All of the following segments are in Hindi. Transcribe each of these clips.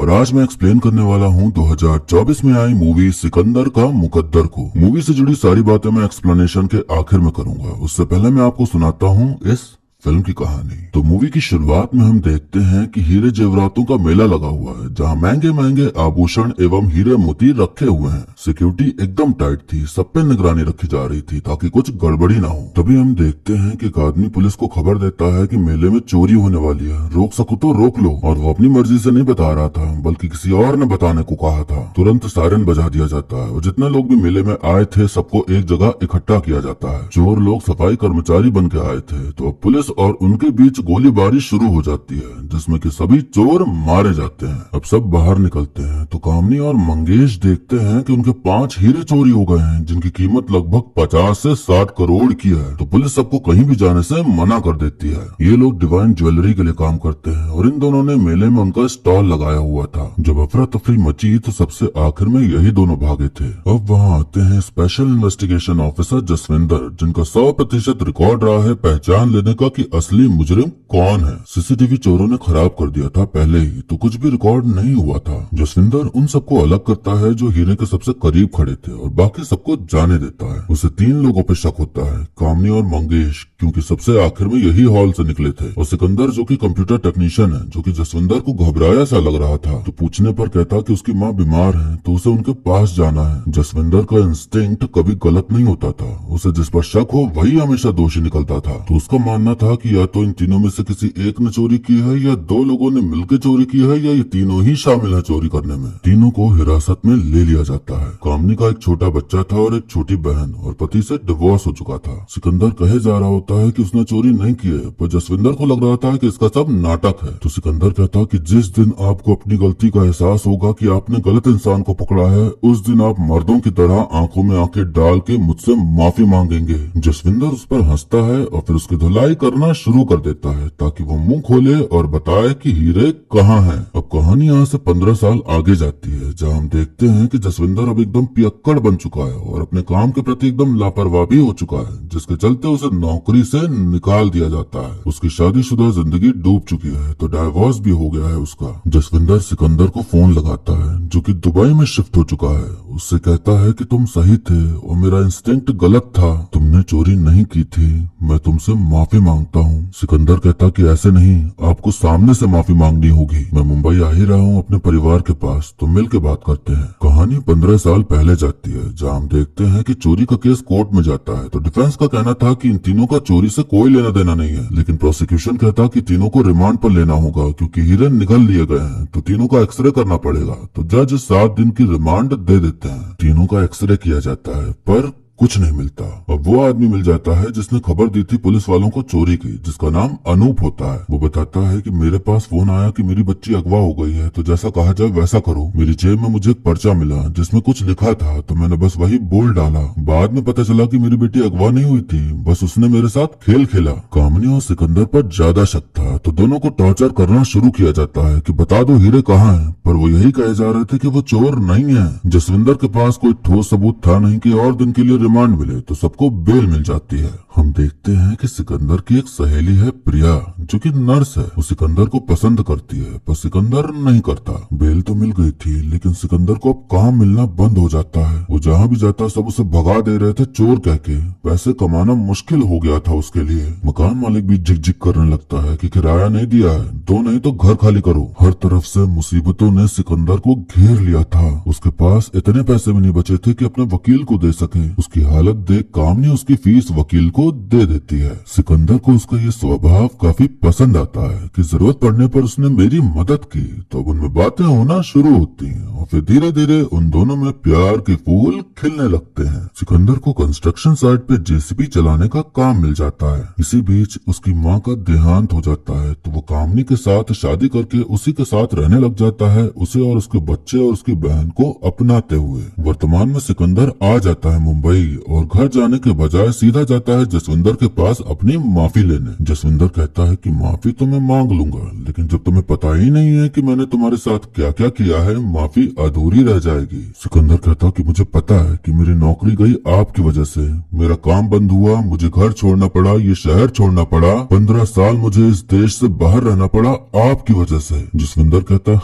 और आज मैं एक्सप्लेन करने वाला हूँ 2024 में आई मूवी सिकंदर का मुकद्दर को। मूवी से जुड़ी सारी बातें मैं एक्सप्लेनेशन के आखिर में करूंगा। उससे पहले मैं आपको सुनाता हूँ इस फिल्म की कहानी। तो मूवी की शुरुआत में हम देखते हैं कि हीरे जेवरातों का मेला लगा हुआ है, जहां महंगे महंगे आभूषण एवं हीरे मोती रखे हुए हैं। सिक्योरिटी एकदम टाइट थी, सब पे निगरानी रखी जा रही थी ताकि कुछ गड़बड़ी ना हो। तभी हम देखते हैं कि एक आदमी पुलिस को खबर देता है कि मेले में चोरी होने वाली है, रोक सको तो रोक लो। और वो अपनी मर्जी से नहीं बता रहा था, बल्कि किसी और ने बताने को कहा था। तुरंत सायरन बजा दिया जाता है और जितने लोग भी मेले में आए थे सबको एक जगह इकट्ठा किया जाता है। चोर लोग सफाई कर्मचारी बन के आए थे, तो अब पुलिस और उनके बीच गोलीबारी शुरू हो जाती है, जिसमें कि सभी चोर मारे जाते हैं। अब सब बाहर निकलते हैं तो कामनी और मंगेश देखते हैं कि उनके 5 हीरे चोरी हो गए हैं, जिनकी कीमत लगभग 50 से 60 करोड़ की है। तो पुलिस सबको कहीं भी जाने से मना कर देती है। ये लोग डिवाइन ज्वेलरी के लिए काम करते हैं और इन दोनों ने मेले में उनका स्टॉल लगाया हुआ था। जब अफरा तफरी मची तो सबसे आखिर में यही दोनों भागे थे। अब वहाँ आते हैं स्पेशल इन्वेस्टिगेशन ऑफिसर जसविंदर, जिनका 100% रिकॉर्ड रहा है पहचान लेने का कि असली मुजरिम कौन है। सीसीटीवी चोरों ने खराब कर दिया था पहले ही, तो कुछ भी रिकॉर्ड नहीं हुआ था। जसविंदर उन सबको अलग करता है जो हीरे के सबसे करीब खड़े थे और बाकी सबको जाने देता है। उसे 3 लोगों पे शक होता है, कामनी और मंगेश, क्योंकि सबसे आखिर में यही हॉल से निकले थे, और सिकंदर जो कि कंप्यूटर टेक्नीशियन है, जो कि जसविंदर को घबराया सा लग रहा था। तो पूछने पर कहता कि उसकी माँ बीमार है तो उसे उनके पास जाना है। जसविंदर का इंस्टिंक्ट कभी गलत नहीं होता था, उसे जिस पर शक हो वही हमेशा दोषी निकलता था। तो उसका मानना था कि या तो इन तीनों में से किसी एक ने चोरी की है, या 2 लोगों ने मिलकर चोरी की है, या ये तीनों ही शामिल है चोरी करने में। तीनों को हिरासत में ले लिया जाता है। कामनी का एक छोटा बच्चा था और एक छोटी बहन, और पति से डिवोर्स हो चुका था। सिकंदर कहे जा रहा होता है कि उसने चोरी नहीं की है, पर जसविंदर को लग रहा था कि इसका सब नाटक है। तो सिकंदर कहता कि जिस दिन आपको अपनी गलती का एहसास होगा कि आपने गलत इंसान को पकड़ा है, उस दिन आप मर्दों की तरह आंखों में आंखें डाल के मुझसे माफी मांगेंगे। जसविंदर उस पर हंसता है और फिर उसकी धुलाई करना शुरू कर देता है ताकि वो मुंह खोले और बताए कि हीरे कहाँ हैं। अब कहानी यहाँ से 15 साल आगे जाती है, जहाँ हम देखते हैं कि जसविंदर अब एकदम पियक्कड़ बन चुका है और अपने काम के प्रति एकदम लापरवाह भी हो चुका है, जिसके चलते उसे नौकरी से निकाल दिया जाता है। उसकी शादीशुदा जिंदगी डूब चुकी है, तो डाइवोर्स भी हो गया है उसका। जसविंदर सिकंदर को फोन लगाता है, जो कि दुबई में शिफ्ट हो चुका है। उससे कहता है कि तुम सही थे और मेरा इंस्टिंक्ट गलत था, तुमने चोरी नहीं की थी, मैं तुमसे माफी मांगता हूँ। सिकंदर कहता कि ऐसे नहीं, आपको सामने से माफी मांगनी होगी। मैं मुंबई आ ही रहा हूँ अपने परिवार के पास, तो मिल के बात करते हैं। कहानी 15 साल पहले जाती है, जहाँ हम देखते हैं कि चोरी का केस कोर्ट में जाता है। तो डिफेंस का कहना था कि इन तीनों का चोरी से कोई लेना देना नहीं है, लेकिन प्रोसिक्यूशन कहता कि तीनों को रिमांड पर लेना होगा क्योंकि हीरे निगल लिए गए हैं, तो तीनों का एक्सरे करना पड़ेगा। तो जज 7 दिन की रिमांड दे देते हैं। तीनों का एक्सरे किया जाता है पर कुछ नहीं मिलता। अब वो आदमी मिल जाता है जिसने खबर दी थी पुलिस वालों को चोरी की, जिसका नाम अनूप होता है। वो बताता है कि मेरे पास फोन आया कि मेरी बच्ची अगवा हो गई है, तो जैसा कहा जाए वैसा करो। मेरी जेब में मुझे एक पर्चा मिला जिसमें कुछ लिखा था, तो मैंने बस वही बोल डाला। बाद में पता चला कि मेरी बेटी अगवा नहीं हुई थी, बस उसने मेरे साथ खेल खेला। कामनी और सिकंदर पर ज्यादा शक था, तो दोनों को टॉर्चर करना शुरू किया जाता है कि बता दो हीरे कहाँ हैं, पर वो यही कहे जा रहे थे कि वो चोर नहीं है। जसविंदर के पास कोई ठोस सबूत था नहीं कि और दिन के लिए रिमांड मिले, तो सबको बेल मिल जाती है। हम देखते हैं कि सिकंदर की एक सहेली है प्रिया, जो कि नर्स है। वो सिकंदर को पसंद करती है, पर सिकंदर नहीं करता। बेल तो मिल गई थी, लेकिन सिकंदर को अब काम मिलना बंद हो जाता है। वो जहाँ भी जाता सब उसे भगा दे रहे थे चोर कह के। पैसे कमाना मुश्किल हो गया था उसके लिए। मकान मालिक भी झिक-झिक करने लगता है कि किराया नहीं दिया है, दो नहीं तो घर खाली करो। हर तरफ से मुसीबतों ने सिकंदर को घेर लिया था। उसके पास इतने पैसे भी नहीं बचे थे कि अपने वकील को दे सके। उसकी हालत देख कामनी उसकी फीस वकील को दे देती है। सिकंदर को उसका ये स्वभाव काफी पसंद आता है कि जरूरत पड़ने पर उसने मेरी मदद की, तो अब उनमें बातें होना शुरू होती हैं और फिर धीरे धीरे उन दोनों में प्यार के फूल खिलने लगते हैं। सिकंदर को कंस्ट्रक्शन साइट पे जेसीबी चलाने का काम मिल जाता है। इसी बीच उसकी माँ का देहांत हो जाता है, तो वो कामनी के साथ शादी करके उसी के साथ रहने लग जाता है, उसे और उसके बच्चे और उसकी बहन को अपनाते हुए। वर्तमान में सिकंदर आ जाता है मुंबई और घर जाने के बजाय सीधा जाता है जसविंदर के पास अपनी माफी लेने। जसविंदर कहता है कि माफी तो मैं मांग लूंगा, लेकिन जब तुम्हें पता ही नहीं है कि मैंने तुम्हारे साथ क्या क्या किया है, माफी अधूरी रह जाएगी। सिकंदर कहता कि मुझे पता है कि मेरी नौकरी गई आपकी वजह से, मेरा काम बंद हुआ, मुझे घर छोड़ना पड़ा, ये शहर छोड़ना पड़ा, 15 साल मुझे इस देश से बाहर रहना पड़ा आपकी वजह से। जसविंदर कहता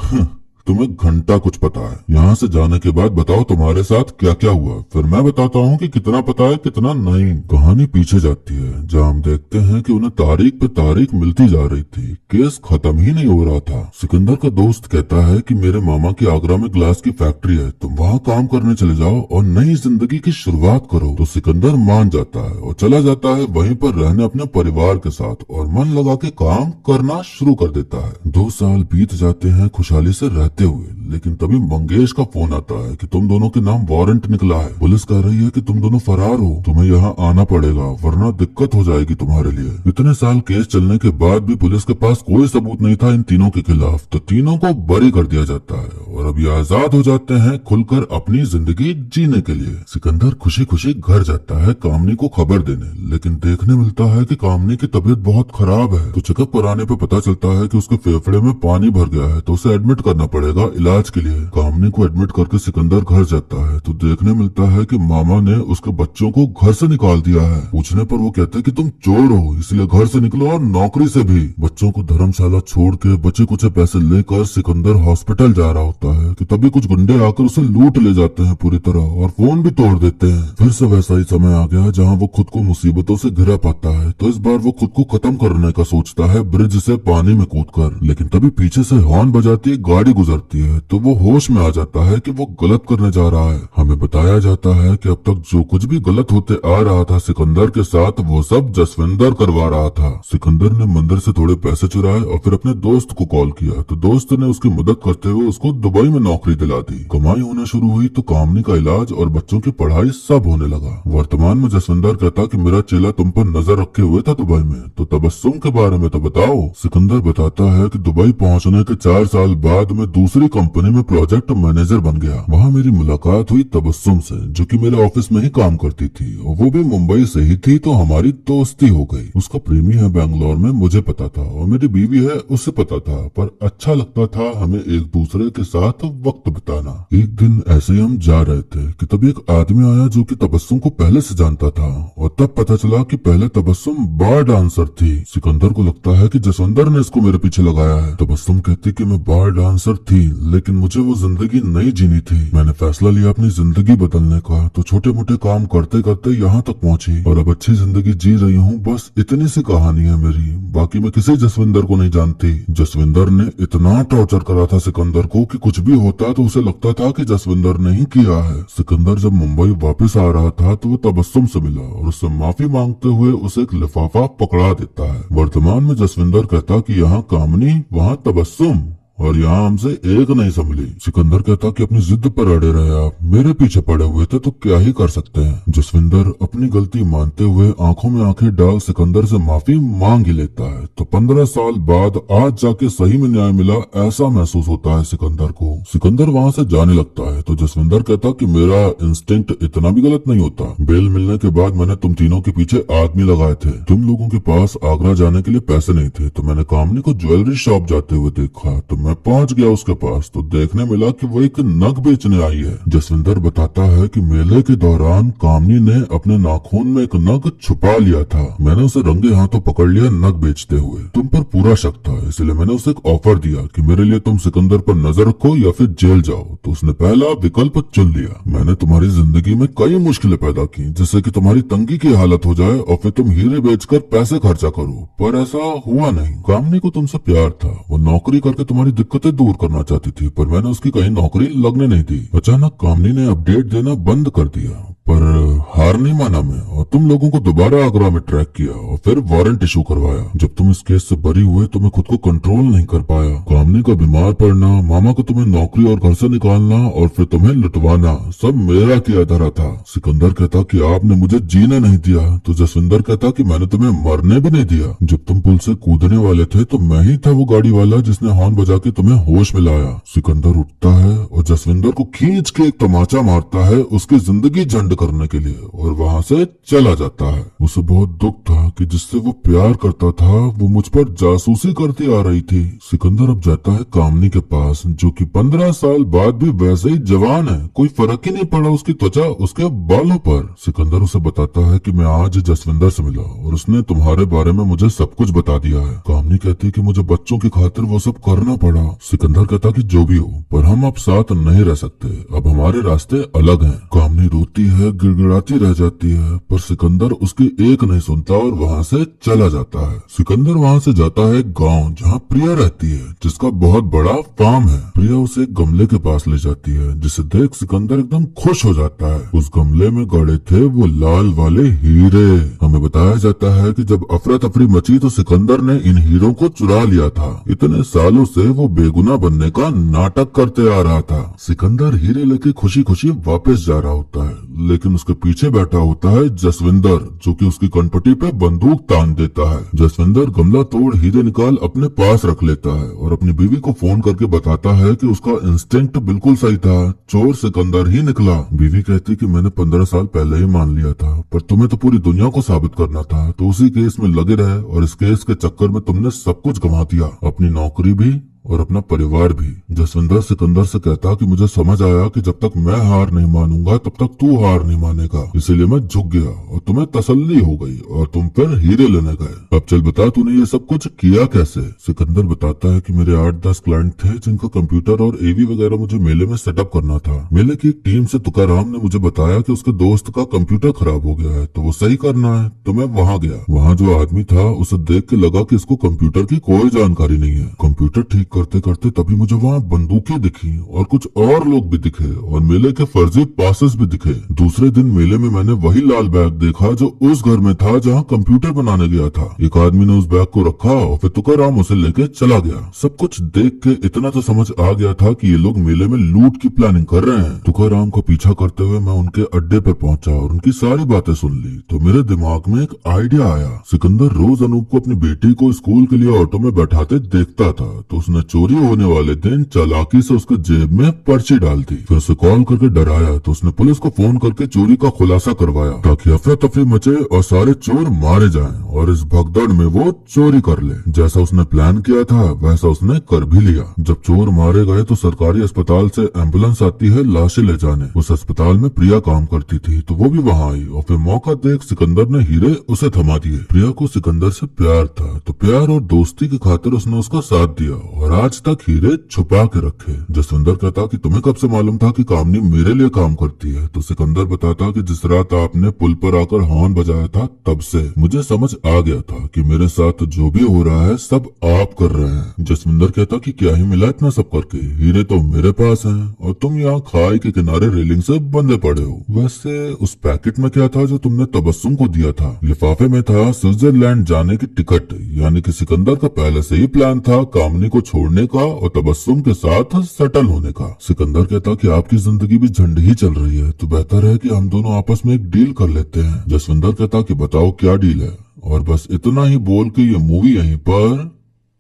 तुम्हें घंटा कुछ पता है। यहाँ से जाने के बाद बताओ तुम्हारे साथ क्या क्या हुआ, फिर मैं बताता हूँ कि कितना पता है कितना नहीं। कहानी पीछे जाती है जहाँ हम देखते हैं कि उन्हें तारीख पे तारीख मिलती जा रही थी, केस खत्म ही नहीं हो रहा था। सिकंदर का दोस्त कहता है कि मेरे मामा की आगरा में ग्लास की फैक्ट्री है, तुम वहाँ काम करने चले जाओ और नई जिंदगी की शुरुआत करो। तो सिकंदर मान जाता है और चला जाता है वहीं पर रहने अपने परिवार के साथ और मन लगा के काम करना शुरू कर देता है। 2 साल बीत जाते हैं खुशहाली से रहते हुए, लेकिन तभी मंगेश का फोन आता है कि तुम दोनों के नाम वारंट निकला है। पुलिस कह रही है कि तुम दोनों फरार हो, तुम्हें यहाँ आना पड़ेगा वरना दिक्कत हो जाएगी तुम्हारे लिए। इतने साल केस चलने के बाद भी पुलिस के पास कोई सबूत नहीं था इन तीनों के खिलाफ, तो तीनों को बरी कर दिया जाता है और अब ये आजाद हो जाते हैं खुलकर अपनी जिंदगी जीने के लिए। सिकंदर खुशी खुशी घर जाता है कामनी को खबर देने, लेकिन देखने मिलता है कि कामनी की तबीयत बहुत खराब है। तो चेकअप कराने पे पता चलता है कि उसके फेफड़े में पानी भर गया है, तो उसे एडमिट करना पड़ेगा इलाज के लिए। कामनी को एडमिट करके सिकंदर घर जाता है तो देखने मिलता है कि मामा ने उसके बच्चों को घर से निकाल दिया है। पूछने पर वो कहते हैं कि तुम चोर हो इसलिए घर से निकलो और नौकरी से भी। बच्चों को धर्मशाला छोड़ के बचे कुछ पैसे लेकर सिकंदर हॉस्पिटल जा रहा होता है कि तभी कुछ गुंडे आकर उसे लूट ले जाते हैं पूरी तरह और फोन भी तोड़ देते हैं। फिर से वैसा ही समय आ गया जहाँ वो खुद को मुसीबतों से घिरा पाता है, तो इस बार वो खुद को खत्म करने का सोचता है ब्रिज से पानी में कूदकर। लेकिन तभी पीछे से हॉर्न बजाती एक गाड़ी गुजरती है तो वो होश में आ जाता है कि वो गलत करने जा रहा है। हमें बताया जाता है कि अब तक जो कुछ भी गलत होते आ रहा था सिकंदर के साथ वो सब जसविंदर करवा रहा था। सिकंदर ने मंदिर से थोड़े पैसे चुराए और फिर अपने दोस्त को कॉल किया तो दोस्त ने उसकी मदद करते हुए उसको दुबई में नौकरी दिला दी। कमाई होना शुरू हुई तो कामनी का इलाज और बच्चों की पढ़ाई सब होने लगा। वर्तमान में जसविंदर कहता कि मेरा चेला तुम पर नजर रखे हुए था दुबई में, तो तबस्सुम के बारे में तो बताओ। सिकंदर बताता है कि दुबई पहुंचने के 4 साल बाद मैं दूसरी कंपनी में प्रोजेक्ट मैनेजर बन गया। वहाँ मेरी मुलाकात हुई तबस्सुम से जो कि मेरे ऑफिस में ही काम करती थी और वो भी मुंबई से ही थी, तो हमारी दोस्ती हो गई। उसका प्रेमी है बैंगलोर में मुझे पता था और मेरी बीवी है उसे पता था, पर अच्छा लगता था हमें एक दूसरे के साथ वक्त बिताना। एक दिन ऐसे ही हम जा रहे थे कि तभी एक आदमी आया जो कि तबस्सुम को पहले से जानता था और तब पता चला कि पहले तबस्सुम बार डांसर थी। सिकंदर को लगता है कि जसविंदर ने इसको मेरे पीछे लगाया है। तबस्सुम कहती कि मैं बार डांसर थी लेकिन मुझे वो जिंदगी नहीं जीनी थी। मैंने फैसला लिया अपनी जिंदगी बदलने का, तो छोटे मोटे काम करते करते यहाँ तक पहुँची और अब अच्छी जिंदगी जी रही हूँ। बस इतनी सी कहानी है मेरी, बाकी मैं किसी जसविंदर को नहीं जानती। जसविंदर ने इतना टॉर्चर करा था सिकंदर को कि कुछ भी होता तो उसे लगता था कि जसविंदर ने ही किया है। सिकंदर जब मुंबई वापस आ रहा था तो वो तबस्सुम से मिला और उससे माफी मांगते हुए उसे एक लिफाफा पकड़ा देता है। वर्तमान में जसविंदर कहता कि यहाँ कामनी वहाँ तबस्सुम और यहाँ हमसे एक नहीं संभली। सिकंदर कहता कि अपनी जिद पर अड़े रहे आप, मेरे पीछे पड़े हुए थे तो क्या ही कर सकते हैं। जसविंदर अपनी गलती मानते हुए आंखों में आंखें डाल सिकंदर से माफी मांग ही लेता है। तो 15 साल बाद आज जाके सही में न्याय मिला ऐसा महसूस होता है सिकंदर को। सिकंदर वहाँ से जाने लगता है तो जसविंदर कहता कि मेरा इंस्टिंक्ट इतना भी गलत नहीं होता। बेल मिलने के बाद मैंने तुम तीनों के पीछे आदमी लगाए थे। तुम लोगों के पास आगरा जाने के लिए पैसे नहीं थे तो मैंने कामनी को ज्वेलरी शॉप जाते हुए देखा, तो मैं पहुंच गया उसके पास तो देखने मिला कि वो एक नग बेचने आई है। जसविंदर बताता है कि मेले के दौरान कामनी ने अपने नाखून में एक नग छुपा लिया था। मैंने उसे रंगे हाथों पकड़ लिया नग बेचते हुए। तुम पर पूरा शक था इसलिए मैंने उसे एक ऑफर दिया कि मेरे लिए तुम सिकंदर पर नजर रखो या फिर जेल जाओ, तो उसने पहला विकल्प चुन लिया। मैंने तुम्हारी जिंदगी में कई मुश्किलें पैदा की जिससे कि तुम्हारी तंगी की हालत हो जाए और फिर तुम हीरे बेचकर पैसे खर्चा करो, पर ऐसा हुआ नहीं। कामनी को तुमसे प्यार था, वो नौकरी करके तुम्हारी दिक्कतें दूर करना चाहती थी, पर मैंने उसकी कहीं नौकरी लगने नहीं दी। अचानक कामनी ने अपडेट देना बंद कर दिया, पर हार नहीं माना मैं और तुम लोगों को दोबारा आगरा में ट्रैक किया और फिर वारंट इशू करवाया। जब तुम इस केस से बरी हुए तो मैं खुद को कंट्रोल नहीं कर पाया। कामनी का बीमार पड़ना, मामा को तुम्हें नौकरी और घर से निकालना और फिर तुम्हें लुटवाना सब मेरा किया धरा था। सिकंदर कहता कि आपने मुझे जीने नहीं दिया, तो जसविंदर कहता कि मैंने तुम्हें मरने भी नहीं दिया। जब तुम पुल से कूदने वाले थे तो मैं ही था वो गाड़ी वाला जिसने हॉर्न बजा के तुम्हें होश में लाया। सिकंदर उठता है और जसविंदर को खींच के एक तमाचा मारता है, उसकी जिंदगी झंड करने के लिए और वहाँ से चला जाता है। उसे बहुत दुख था कि जिससे वो प्यार करता था वो मुझ पर जासूसी करती आ रही थी। सिकंदर अब जाता है कामनी के पास, जो कि 15 साल बाद भी वैसे ही जवान है, कोई फर्क ही नहीं पड़ा उसकी त्वचा उसके बालों पर। सिकंदर उसे बताता है कि मैं आज जसविंदर से मिला और उसने तुम्हारे बारे में मुझे सब कुछ बता दिया है। कामनी कहती है कि मुझे बच्चों की खातिर वो सब करना पड़ा। सिकंदर कहता कि जो भी हो, पर हम अब साथ नहीं रह सकते, अब हमारे रास्ते अलग हैं। कामनी रोती है, गिड़गिड़ाती रह जाती है, पर सिकंदर उसकी एक नहीं सुनता और वहाँ से चला जाता है। सिकंदर वहाँ से जाता है गांव जहाँ प्रिया रहती है, जिसका बहुत बड़ा फार्म है। प्रिया उसे एक गमले के पास ले जाती है, जिसे देख सिकंदर एकदम खुश हो जाता है। उस गमले में गड़े थे वो लाल वाले हीरे। हमें बताया जाता है कि जब अफरा तफरी मची तो सिकंदर ने इन हीरों को चुरा लिया था। इतने सालों से वो बेगुनाह बनने का नाटक करते आ रहा था। सिकंदर हीरे लेके खुशी खुशी वापस जा रहा होता है, लेकिन उसके पीछे बैठा होता है जसविंदर, जो कि उसकी कनपटी पे बंदूक तान देता है। जसविंदर गमला तोड़ हीरे निकाल अपने पास रख लेता है और अपनी बीवी को फोन करके बताता है कि उसका इंस्टिंक्ट बिल्कुल सही था, चोर सिकंदर ही निकला। बीवी कहती कि मैंने 15 साल पहले ही मान लिया था, पर तुम्हें तो पूरी दुनिया को साबित करना था, तो उसी केस में लगे रहे और इस केस के चक्कर में तुमने सब कुछ गंवा दिया, अपनी नौकरी भी और अपना परिवार भी। जसविंदर सिकंदर से कहता कि मुझे समझ आया कि जब तक मैं हार नहीं मानूंगा तब तक तू हार नहीं मानेगा, इसीलिए मैं झुक गया और तुम्हें तसल्ली हो गई और तुम फिर हीरे लेने गए। अब चल बता तूने ये सब कुछ किया कैसे। सिकंदर बताता है कि मेरे 8-10 क्लाइंट थे जिनका कंप्यूटर और एवी वगैरह मुझे मेले में सेटअप करना था। मेले की एक टीम से तुकाराम ने मुझे बताया कि उसके दोस्त का कंप्यूटर खराब हो गया है तो वो सही करना है, तो मैं वहाँ गया। वहाँ जो आदमी था उसे देख के लगा कि इसको कंप्यूटर की कोई जानकारी नहीं है। कंप्यूटर ठीक करते करते तभी मुझे वहाँ बंदूकें दिखी और कुछ और लोग भी दिखे और मेले के फर्जी पासेस भी दिखे। दूसरे दिन मेले में मैंने वही लाल बैग देखा जो उस घर में था जहाँ कंप्यूटर बनाने गया था। एक आदमी ने उस बैग को रखा और फिर तुकाराम उसे लेके चला गया। सब कुछ देख के इतना तो समझ आ गया था कि ये लोग मेले में लूट की प्लानिंग कर रहे हैं। तुकाराम को पीछा करते हुए मैं उनके अड्डे पर पहुंचा और उनकी सारी बातें सुन ली तो मेरे दिमाग में एक आइडिया आया। सिकंदर रोज अनूप को अपनी बेटी को स्कूल के लिए ऑटो में बैठाते देखता था, तो उसने चोरी होने वाले दिन चालाकी से उसके जेब में पर्ची डाल दी। फिर उसे कॉल करके डराया तो उसने पुलिस को फोन करके चोरी का खुलासा करवाया ताकि अफरा तफरी मचे और सारे चोर मारे जाएं और इस भगदड़ में वो चोरी कर ले। जैसा उसने प्लान किया था वैसा उसने कर भी लिया। जब चोर मारे गए तो सरकारी अस्पताल से एम्बुलेंस आती है लाशें ले जाने। उस अस्पताल में प्रिया काम करती थी तो वो भी वहाँ आई और फिर मौका देख सिकंदर ने हीरे उसे थमा दिए। प्रिया को सिकंदर से प्यार था तो प्यार और दोस्ती की खातिर उसने उसका साथ दिया और आज तक हीरे छुपा के रखे। जसविंदर कहता कि तुम्हें कब से मालूम था कि कामनी मेरे लिए काम करती है, तो सिकंदर बताता कि जिस रात आपने पुल पर आकर हॉर्न बजाया था तब से मुझे समझ आ गया था कि मेरे साथ जो भी हो रहा है सब आप कर रहे हैं। जसविंदर कहता कि क्या ही मिला इतना सब करके, हीरे तो मेरे पास हैं और तुम यहाँ खाई के किनारे रेलिंग से बंधे पड़े हो। वैसे उस पैकेट में क्या था जो तुमने तबस्सुम को दिया था। लिफाफे में था स्विट्जरलैंड जाने की टिकट, यानी कि सिकंदर का पहले से ही प्लान था कामनी को छोड़ने का और तबस्सुम के साथ सेटल होने का। सिकंदर कहता कि आपकी जिंदगी भी झंड ही चल रही है तो बेहतर है कि हम दोनों आपस में एक डील कर लेते हैं। जसविंदर कहता कि बताओ क्या डील है, और बस इतना ही बोल के ये मूवी यहीं पर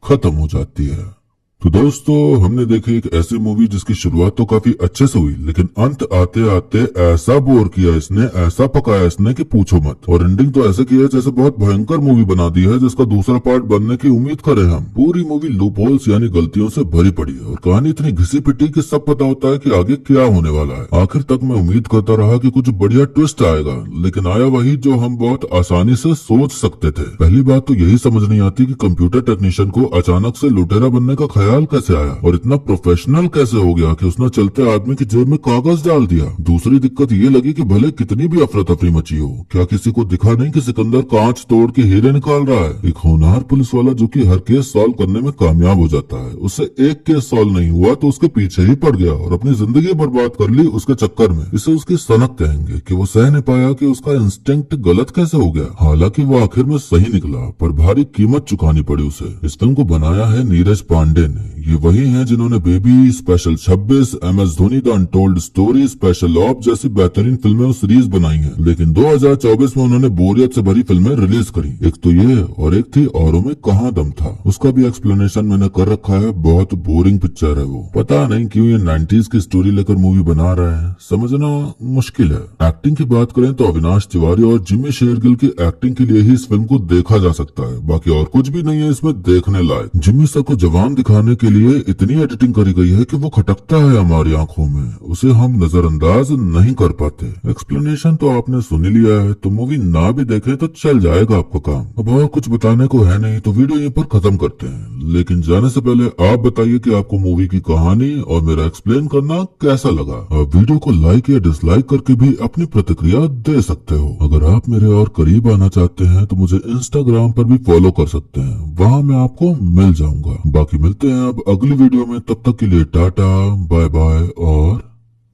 खत्म हो जाती है। तो दोस्तों हमने देखी एक ऐसी मूवी जिसकी शुरुआत तो काफी अच्छे से हुई, लेकिन अंत आते आते ऐसा बोर किया इसने, ऐसा पकाया इसने कि पूछो मत। और एंडिंग तो ऐसे किया जैसे बहुत भयंकर मूवी बना दी है जिसका दूसरा पार्ट बनने की उम्मीद करें हम। पूरी मूवी लूपहोल्स यानी गलतियों से भरी पड़ी है और कहानी इतनी घिसी पिटी कि सब पता होता है कि आगे क्या होने वाला है। आखिर तक मैं उम्मीद करता रहा कि कुछ बढ़िया ट्विस्ट आएगा, लेकिन आया वही जो हम बहुत आसानी से सोच सकते थे। पहली बात तो यही समझ नहीं आती कि कंप्यूटर टेक्नीशियन को अचानक से लुटेरा बनने का ख्याल कैसे आया और इतना प्रोफेशनल कैसे हो गया कि उसने चलते आदमी की जेब में कागज डाल दिया। दूसरी दिक्कत ये लगी कि भले कितनी भी अफरा तफरी मची हो, क्या किसी को दिखा नहीं कि सिकंदर कांच तोड़ के हीरे निकाल रहा है। एक होनहार पुलिस वाला जो कि हर केस सॉल्व करने में कामयाब हो जाता है, उससे एक केस सॉल्व नहीं हुआ तो उसके पीछे ही पड़ गया और अपनी जिंदगी बर्बाद कर ली उसके चक्कर में। इसे उसकी सनक कहेंगे कि वो सह नहीं पाया कि उसका इंस्टिंक्ट गलत कैसे हो गया। हालांकि वो आखिर में सही निकला, पर भारी कीमत चुकानी पड़ी उसे। इस फिल्म को बनाया है नीरज पांडे ने ने। ये वही हैं जिन्होंने baby, special 26, MS Dhoni the untold story, special op जैसी बेहतरीन फिल्में और सीरीज बनाई हैं। लेकिन 2024 में उन्होंने बोरियत से भरी फिल्में रिलीज करी। एक तो ये और एक थी औरों में कहाँ दम था। उसका भी एक्सप्लेनेशन मैंने कर रखा है। बहुत बोरिंग पिक्चर है वो। पता नहीं क्यों ये 90s की स्टोरी लेकर मूवी बना रहे हैं, समझना मुश्किल है। एक्टिंग की बात करें तो अविनाश तिवारी और जिमी शेरगिल की एक्टिंग के लिए ही इस फिल्म को देखा जा सकता है। बाकी और कुछ भी नहीं है इसमें देखने लायक। जिमी सर को जवान दिखाने के लिए इतनी एडिटिंग करी गई है कि वो खटकता है हमारी आंखों में, उसे हम नजरअंदाज नहीं कर पाते। एक्सप्लेनेशन तो आपने सुन ही लिया है, तो मूवी ना भी देखे तो चल जाएगा आपका काम। अब और कुछ बताने को है नहीं, तो वीडियो यहीं पर खत्म करते हैं। लेकिन जाने से पहले आप बताइए कि आपको मूवी की कहानी और मेरा एक्सप्लेन करना कैसा लगा। आप वीडियो को लाइक या डिसलाइक करके भी अपनी प्रतिक्रिया दे सकते हो। अगर आप मेरे और करीब आना चाहते हैं तो मुझे इंस्टाग्राम पर भी फॉलो कर सकते हैं, वहाँ मैं आपको मिल जाऊंगा। बाकी मिलते हैं अब अगली वीडियो में, तब तक के लिए टाटा, बाय बाय और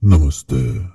नमस्ते।